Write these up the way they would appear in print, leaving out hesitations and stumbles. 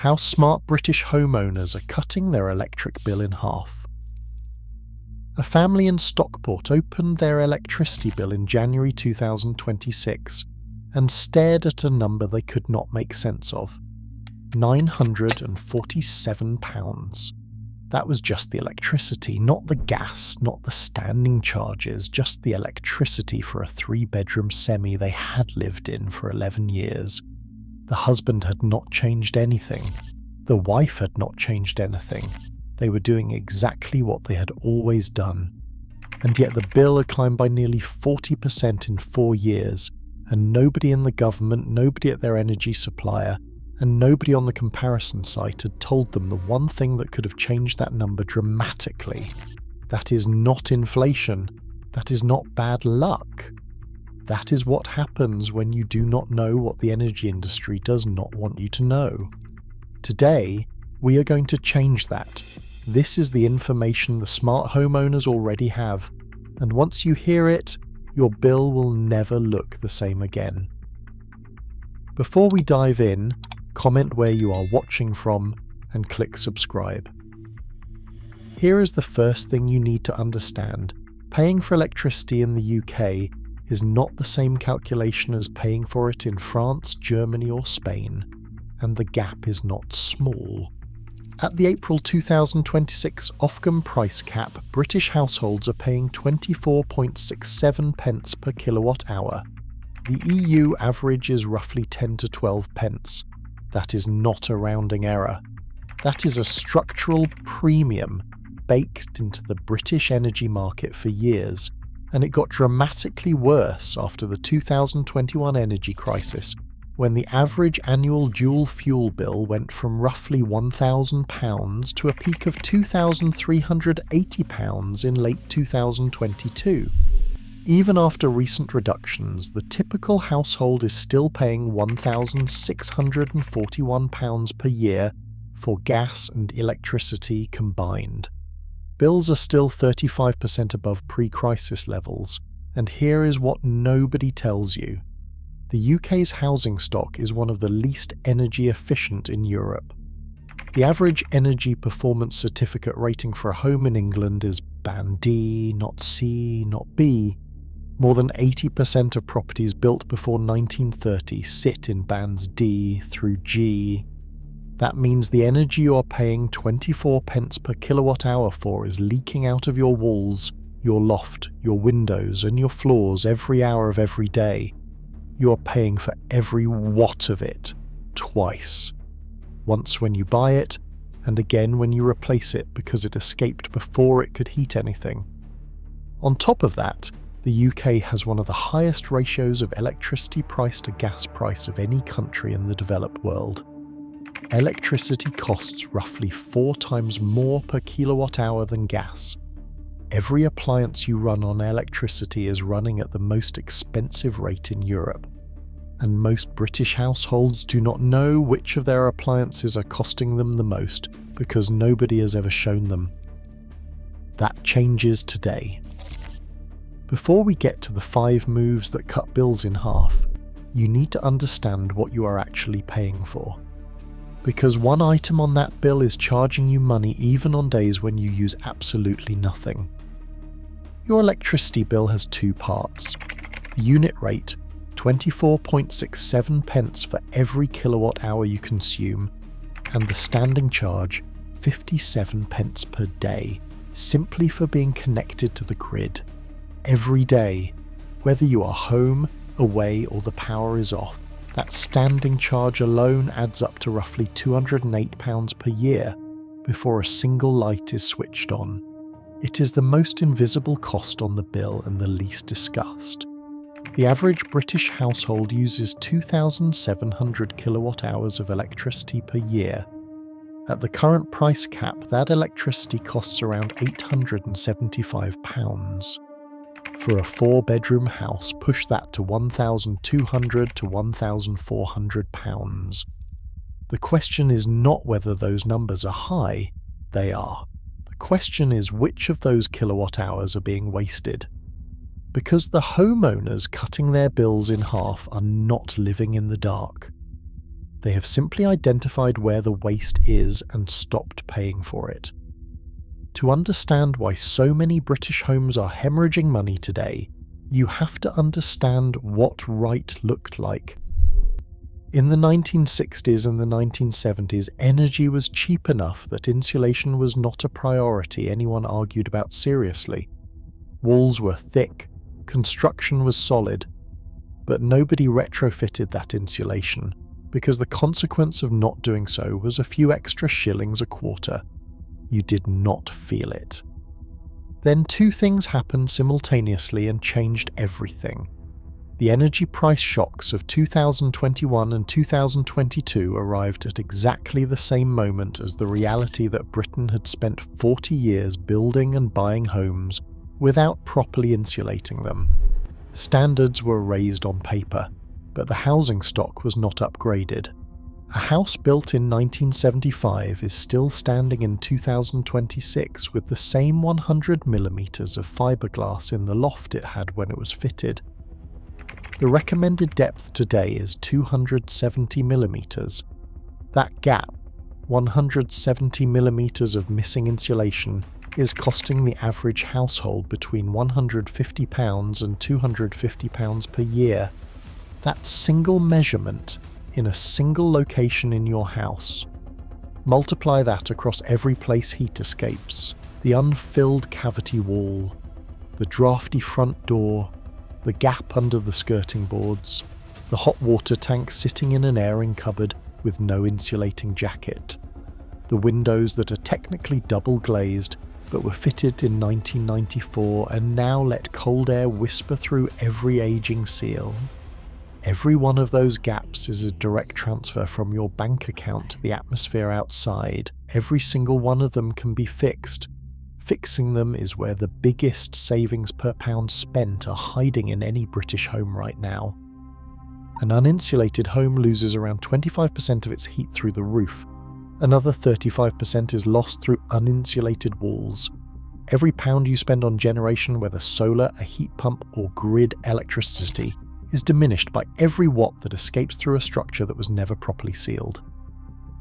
How smart British homeowners are cutting their electric bill in half. A family in Stockport opened their electricity bill in January 2026 and stared at a number they could not make sense of. £947. That was just the electricity, not the gas, not the standing charges, just the electricity for a 3-bedroom semi they had lived in for 11 years. The husband had not changed anything. The wife had not changed anything. They were doing exactly what they had always done. And yet the bill had climbed by nearly 40% in 4 years, and nobody in the government, nobody at their energy supplier, and nobody on the comparison site had told them the one thing that could have changed that number dramatically. That is not inflation. That is not bad luck. That is what happens when you do not know what the energy industry does not want you to know. Today, we are going to change that. This is the information the smart homeowners already have, and once you hear it, your bill will never look the same again. Before we dive in, comment where you are watching from and click subscribe. Here is the first thing you need to understand. Paying for electricity in the UK is not the same calculation as paying for it in France, Germany or Spain, and the gap is not small. At the April 2026 Ofcom price cap, British households are paying 24.67 pence per kilowatt hour. The EU average is roughly 10 to 12 pence. That is not a rounding error. That is a structural premium baked into the British energy market for years, and it got dramatically worse after the 2021 energy crisis, when the average annual dual fuel bill went from roughly £1,000 to a peak of £2,380 in late 2022. Even after recent reductions, the typical household is still paying £1,641 per year for gas and electricity combined. Bills are still 35% above pre-crisis levels, and here is what nobody tells you. The UK's housing stock is one of the least energy efficient in Europe. The average energy performance certificate rating for a home in England is band D, not C, not B. More than 80% of properties built before 1930 sit in bands D through G. That means the energy you are paying 24 pence per kilowatt hour for is leaking out of your walls, your loft, your windows and your floors every hour of every day. You are paying for every watt of it, twice. Once when you buy it, and again when you replace it because it escaped before it could heat anything. On top of that, the UK has one of the highest ratios of electricity price to gas price of any country in the developed world. Electricity costs roughly 4 times more per kilowatt hour than gas. Every appliance you run on electricity is running at the most expensive rate in Europe, and most British households do not know which of their appliances are costing them the most because nobody has ever shown them. That changes today. Before we get to the 5 moves that cut bills in half, you need to understand what you are actually paying for. Because one item on that bill is charging you money even on days when you use absolutely nothing. Your electricity bill has 2 parts. The unit rate, 24.67 pence for every kilowatt hour you consume, and the standing charge, 57 pence per day, simply for being connected to the grid. Every day, whether you are home, away or the power is off, that standing charge alone adds up to roughly £208 per year before a single light is switched on. It is the most invisible cost on the bill and the least discussed. The average British household uses 2,700 kilowatt hours of electricity per year. At the current price cap, that electricity costs around £875. For a 4-bedroom house, push that to £1,200 to £1,400. The question is not whether those numbers are high, they are. The question is which of those kilowatt hours are being wasted. Because the homeowners cutting their bills in half are not living in the dark. They have simply identified where the waste is and stopped paying for it. To understand why so many British homes are hemorrhaging money today, you have to understand what right looked like. In the 1960s and the 1970s, energy was cheap enough that insulation was not a priority anyone argued about seriously. Walls were thick, construction was solid, but nobody retrofitted that insulation, because the consequence of not doing so was a few extra shillings a quarter. You did not feel it. Then two things happened simultaneously and changed everything. The energy price shocks of 2021 and 2022 arrived at exactly the same moment as the reality that Britain had spent 40 years building and buying homes without properly insulating them. Standards were raised on paper, but the housing stock was not upgraded. A house built in 1975 is still standing in 2026 with the same 100mm of fiberglass in the loft it had when it was fitted. The recommended depth today is 270mm. That gap, 170mm of missing insulation, is costing the average household between £150 and £250 per year. That single measurement in a single location in your house. Multiply that across every place heat escapes, the unfilled cavity wall, the drafty front door, the gap under the skirting boards, the hot water tank sitting in an airing cupboard with no insulating jacket, the windows that are technically double glazed but were fitted in 1994 and now let cold air whisper through every aging seal. Every one of those gaps is a direct transfer from your bank account to the atmosphere outside. Every single one of them can be fixed. Fixing them is where the biggest savings per pound spent are hiding in any British home right now. An uninsulated home loses around 25% of its heat through the roof. Another 35% is lost through uninsulated walls. Every pound you spend on generation, whether solar, a heat pump, or grid electricity, is diminished by every watt that escapes through a structure that was never properly sealed.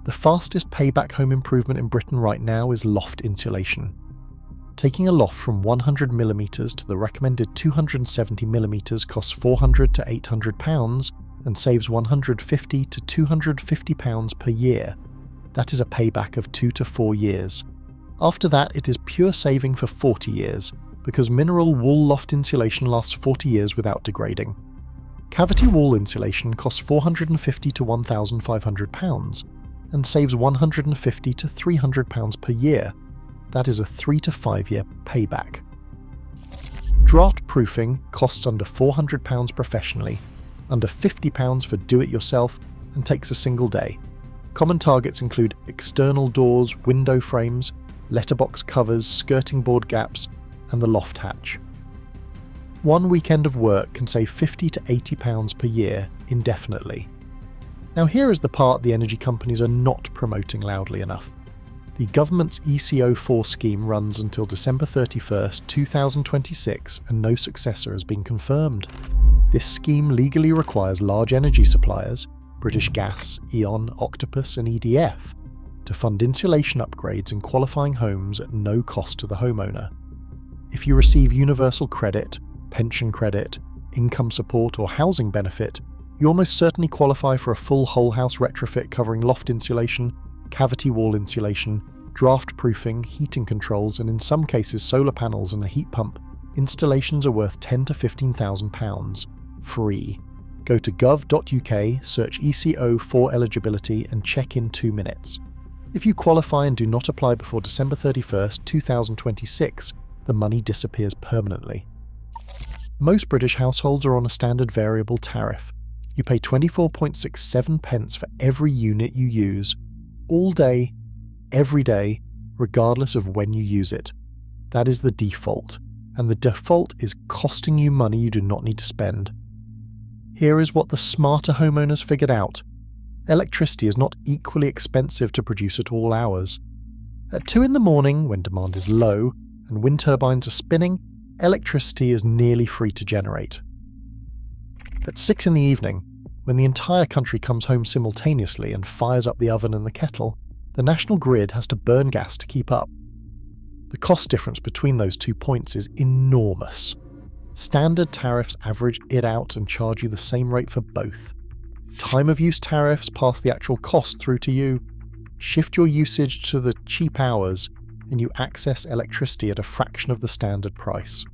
The fastest payback home improvement in Britain right now is loft insulation. Taking a loft from 100mm to the recommended 270mm costs £400 to £800 and saves £150 to £250 per year. That is a payback of 2 to 4 years. After that, it is pure saving for 40 years, because mineral wool loft insulation lasts 40 years without degrading. Cavity wall insulation costs £450 to £1,500 and saves £150 to £300 per year. That is a 3 to 5 year payback. Draft proofing costs under £400 professionally, under £50 for do-it-yourself, and takes a single day. Common targets include external doors, window frames, letterbox covers, skirting board gaps, and the loft hatch. One weekend of work can save £50 to £80 per year indefinitely. Now here is the part the energy companies are not promoting loudly enough. The government's ECO4 scheme runs until December 31st, 2026, and no successor has been confirmed. This scheme legally requires large energy suppliers, British Gas, E.ON, Octopus and EDF, to fund insulation upgrades in qualifying homes at no cost to the homeowner. If you receive universal credit, pension credit, income support or housing benefit, you almost certainly qualify for a full whole house retrofit covering loft insulation, cavity wall insulation, draft proofing, heating controls, and in some cases solar panels and a heat pump. Installations are worth £10,000 to £15,000, free. Go to gov.uk, search ECO4 eligibility and check in 2 minutes. If you qualify and do not apply before December 31st, 2026, the money disappears permanently. Most British households are on a standard variable tariff. You pay 24.67 pence for every unit you use, all day, every day, regardless of when you use it. That is the default, and the default is costing you money you do not need to spend. Here is what the smarter homeowners figured out. Electricity is not equally expensive to produce at all hours. At 2 in the morning, when demand is low and wind turbines are spinning, electricity is nearly free to generate. At 6 in the evening, When the entire country comes home simultaneously and fires up the oven and the kettle, the national grid has to burn gas to keep up. The cost difference between those 2 points is enormous. Standard tariffs average it out and charge you the same rate for both. Time of use tariffs pass the actual cost through to you. Shift your usage to the cheap hours, and you access electricity at a fraction of the standard price.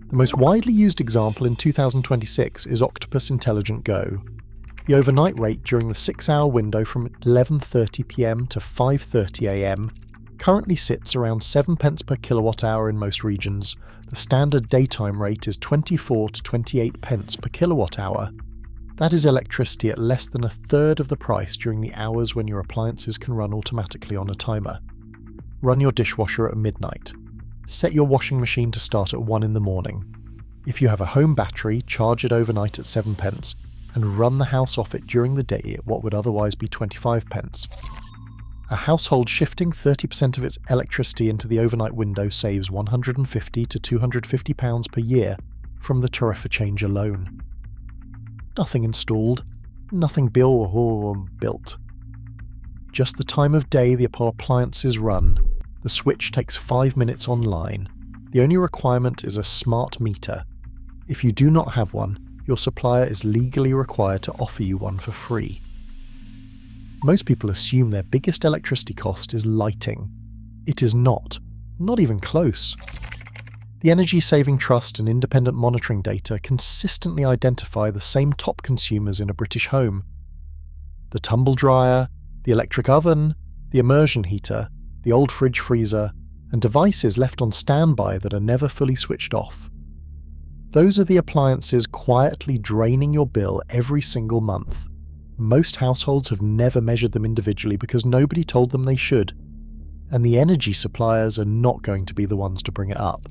The most widely used example in 2026 is Octopus Intelligent Go. The overnight rate during the 6-hour window from 11:30 p.m. to 5:30 a.m. currently sits around 7 pence per kilowatt hour in most regions. The standard daytime rate is 24 to 28 pence per kilowatt hour. That is electricity at less than a third of the price during the hours when your appliances can run automatically on a timer. Run your dishwasher at midnight. Set your washing machine to start at 1 in the morning. If you have a home battery, charge it overnight at 7 pence and run the house off it during the day at what would otherwise be 25 pence. A household shifting 30% of its electricity into the overnight window saves £150 to £250 per year from the tariff change alone. Nothing installed, nothing built or built. Just the time of day the appliances run. The switch takes 5 minutes online. The only requirement is a smart meter. If you do not have one, your supplier is legally required to offer you one for free. Most people assume their biggest electricity cost is lighting. It is not even close. The Energy Saving Trust and independent monitoring data consistently identify the same top consumers in a British home. The tumble dryer, the electric oven, the immersion heater, the old fridge freezer, and devices left on standby that are never fully switched off. Those are the appliances quietly draining your bill every single month. Most households have never measured them individually because nobody told them they should, and the energy suppliers are not going to be the ones to bring it up.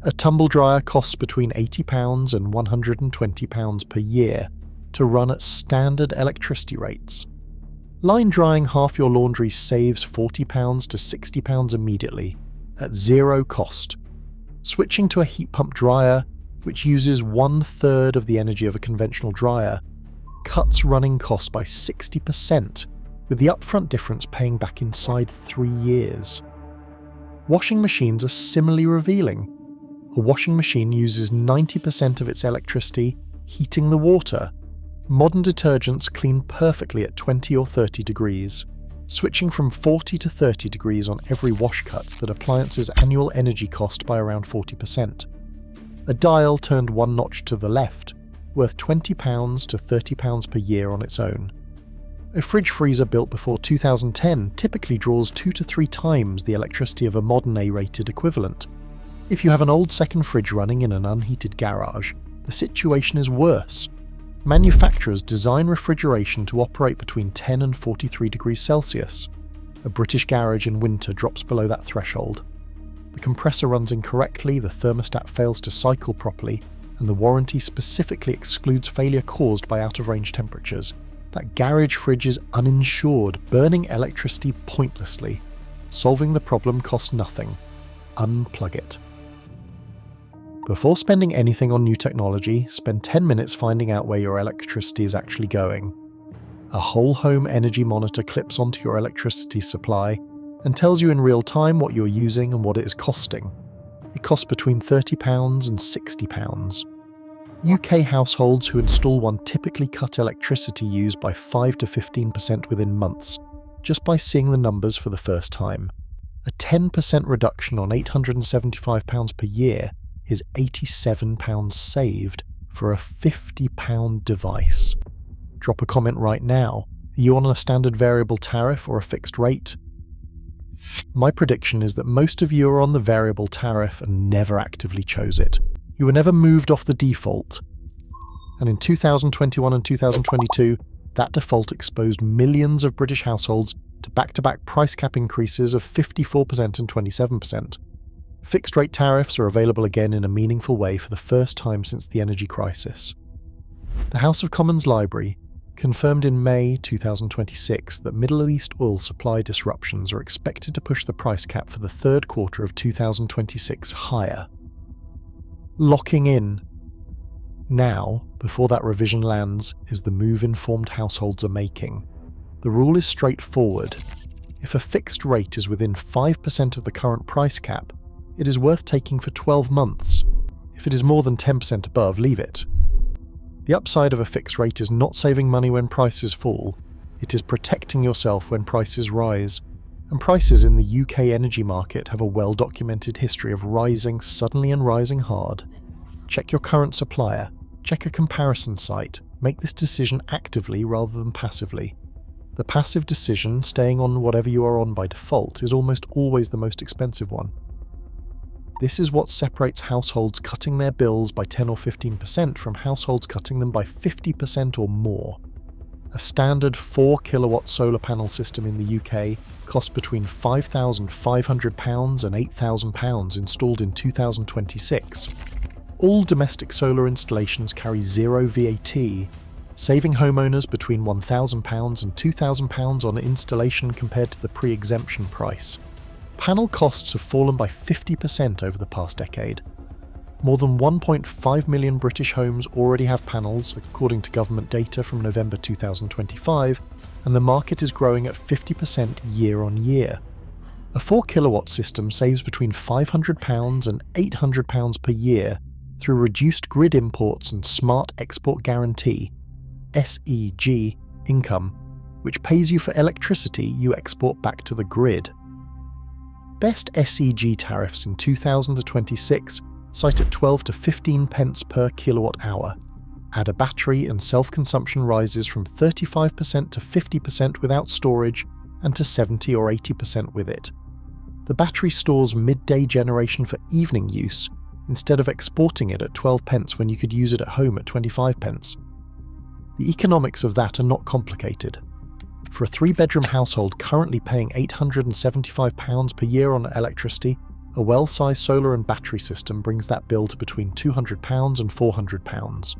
A tumble dryer costs between £80 and £120 per year to run at standard electricity rates. Line drying half your laundry saves £40 to £60 immediately, at zero cost. Switching to a heat pump dryer, which uses 1/3 of the energy of a conventional dryer, cuts running costs by 60%, with the upfront difference paying back inside 3 years. Washing machines are similarly revealing. A washing machine uses 90% of its electricity heating the water. Modern detergents clean perfectly at 20 or 30 degrees. Switching from 40 to 30 degrees on every wash cuts that appliances' annual energy cost by around 40%. A dial turned one notch to the left, worth £20 to £30 per year on its own. A fridge freezer built before 2010 typically draws 2 to 3 times the electricity of a modern A-rated equivalent. If you have an old second fridge running in an unheated garage, the situation is worse. Manufacturers design refrigeration to operate between 10 and 43 degrees Celsius. A British garage in winter drops below that threshold. The compressor runs incorrectly, the thermostat fails to cycle properly, and the warranty specifically excludes failure caused by out-of-range temperatures. That garage fridge is uninsured, burning electricity pointlessly. Solving the problem costs nothing. Unplug it. Before spending anything on new technology, spend 10 minutes finding out where your electricity is actually going. A whole home energy monitor clips onto your electricity supply and tells you in real time what you're using and what it is costing. It costs between £30 and £60. UK households who install one typically cut electricity use by 5 to 15% within months, just by seeing the numbers for the first time. A 10% reduction on £875 per year is £87 saved for a £50 device. Drop a comment right now. Are you on a standard variable tariff or a fixed rate? My prediction is that most of you are on the variable tariff and never actively chose it. You were never moved off the default. And in 2021 and 2022, that default exposed millions of British households to back-to-back price cap increases of 54% and 27%. Fixed rate tariffs are available again in a meaningful way for the first time since the energy crisis. The House of Commons Library confirmed in May 2026 that Middle East oil supply disruptions are expected to push the price cap for the third quarter of 2026 higher. Locking in. Now, before that revision lands, is the move informed households are making. The rule is straightforward. If a fixed rate is within 5% of the current price cap, it is worth taking for 12 months. If it is more than 10% above, leave it. The upside of a fixed rate is not saving money when prices fall, it is protecting yourself when prices rise. And prices in the UK energy market have a well-documented history of rising suddenly and rising hard. Check your current supplier, check a comparison site, make this decision actively rather than passively. The passive decision, staying on whatever you are on by default, is almost always the most expensive one. This is what separates households cutting their bills by 10 or 15% from households cutting them by 50% or more. A standard 4 kilowatt solar panel system in the UK cost between £5,500 and £8,000 installed in 2026. All domestic solar installations carry zero VAT, saving homeowners between £1,000 and £2,000 on installation compared to the pre-exemption price. Panel costs have fallen by 50% over the past decade. More than 1.5 million British homes already have panels, according to government data from November 2025, and the market is growing at 50% year on year. A 4 kilowatt system saves between £500 and £800 per year through reduced grid imports and smart export guarantee (SEG) income, which pays you for electricity you export back to the grid. Best SEG tariffs in 2026 cite at 12 to 15 pence per kilowatt hour. Add a battery and self-consumption rises from 35% to 50% without storage and to 70 or 80% with it. The battery stores midday generation for evening use instead of exporting it at 12 pence when you could use it at home at 25 pence. The economics of that are not complicated. For a 3-bedroom household currently paying £875 per year on electricity, a well-sized solar and battery system brings that bill to between £200 and £400.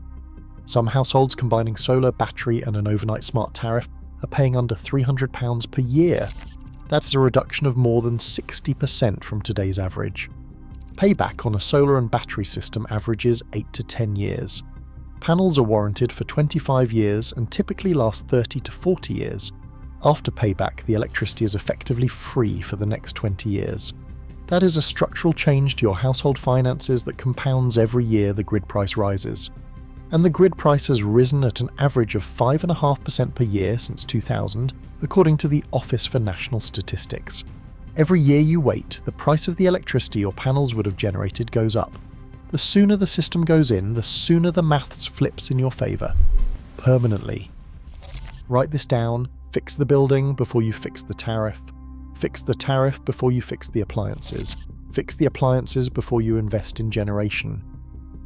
Some households combining solar, battery and an overnight smart tariff are paying under £300 per year. That is a reduction of more than 60% from today's average. Payback on a solar and battery system averages 8 to 10 years. Panels are warranted for 25 years and typically last 30 to 40 years. After payback, the electricity is effectively free for the next 20 years. That is a structural change to your household finances that compounds every year the grid price rises. And the grid price has risen at an average of 5.5% per year since 2000, according to the Office for National Statistics. Every year you wait, the price of the electricity your panels would have generated goes up. The sooner the system goes in, the sooner the maths flips in your favour. Permanently. Write this down, fix the building before you fix the tariff. Fix the tariff before you fix the appliances. Fix the appliances before you invest in generation.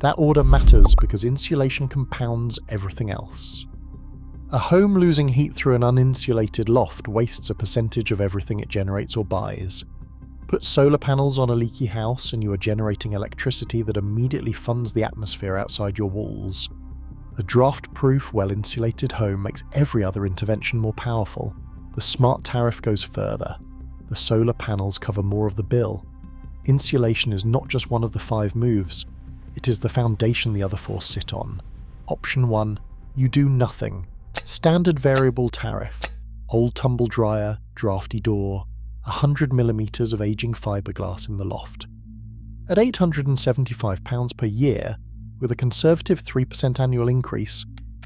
That order matters because insulation compounds everything else. A home losing heat through an uninsulated loft wastes a percentage of everything it generates or buys. Put solar panels on a leaky house and you are generating electricity that immediately funds the atmosphere outside your walls. A draft-proof, well-insulated home makes every other intervention more powerful. The smart tariff goes further. The solar panels cover more of the bill. Insulation is not just one of the 5 moves. It is the foundation the other 4 sit on. Option 1. You do nothing. Standard variable tariff. Old tumble dryer, drafty door, 100mm of aging fiberglass in the loft. At £875 per year, with a conservative 3% annual increase,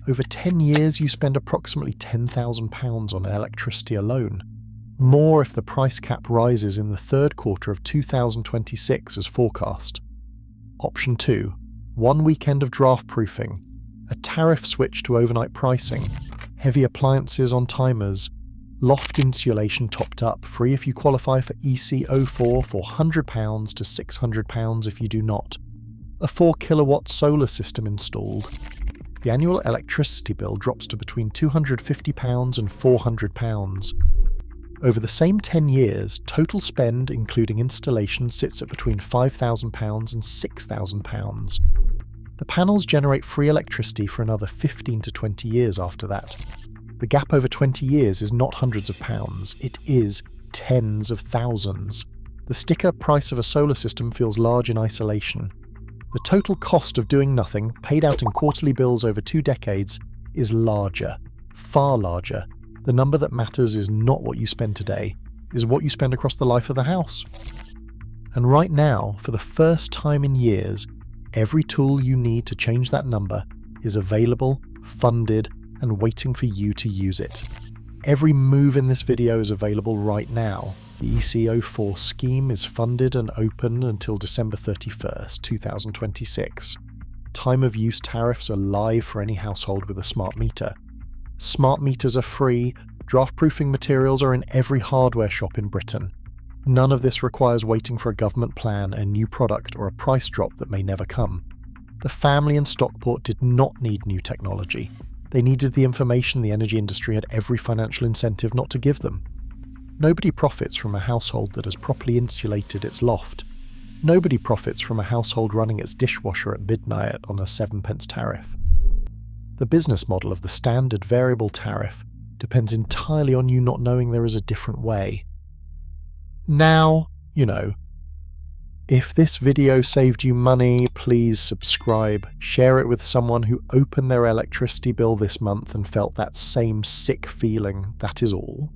over 10 years you spend approximately £10,000 on electricity alone. More if the price cap rises in the third quarter of 2026 as forecast. Option 2. 1 weekend of draft proofing. A tariff switch to overnight pricing. Heavy appliances on timers. Loft insulation topped up, free if you qualify for EC04 for £100 to £600 if you do not. A 4 kilowatt solar system installed. The annual electricity bill drops to between £250 and £400. Over the same 10 years, total spend including installation sits at between £5,000 and £6,000. The panels generate free electricity for another 15 to 20 years after that. The gap over 20 years is not hundreds of pounds, it is tens of thousands. The sticker price of a solar system feels large in isolation. The total cost of doing nothing, paid out in quarterly bills over 2 decades, is larger, far larger. The number that matters is not what you spend today, is what you spend across the life of the house. And right now, for the first time in years, every tool you need to change that number is available, funded, and waiting for you to use it. Every move in this video is available right now. The EC04 scheme is funded and open until December 31st, 2026. Time of use tariffs are live for any household with a smart meter. Smart meters are free, draft-proofing materials are in every hardware shop in Britain. None of this requires waiting for a government plan, a new product, or a price drop that may never come. The family in Stockport did not need new technology. They needed the information the energy industry had every financial incentive not to give them. Nobody profits from a household that has properly insulated its loft. Nobody profits from a household running its dishwasher at midnight on a 7p tariff. The business model of the standard variable tariff depends entirely on you not knowing there is a different way. Now, you know. If this video saved you money, please subscribe, share it with someone who opened their electricity bill this month and felt that same sick feeling, that is all.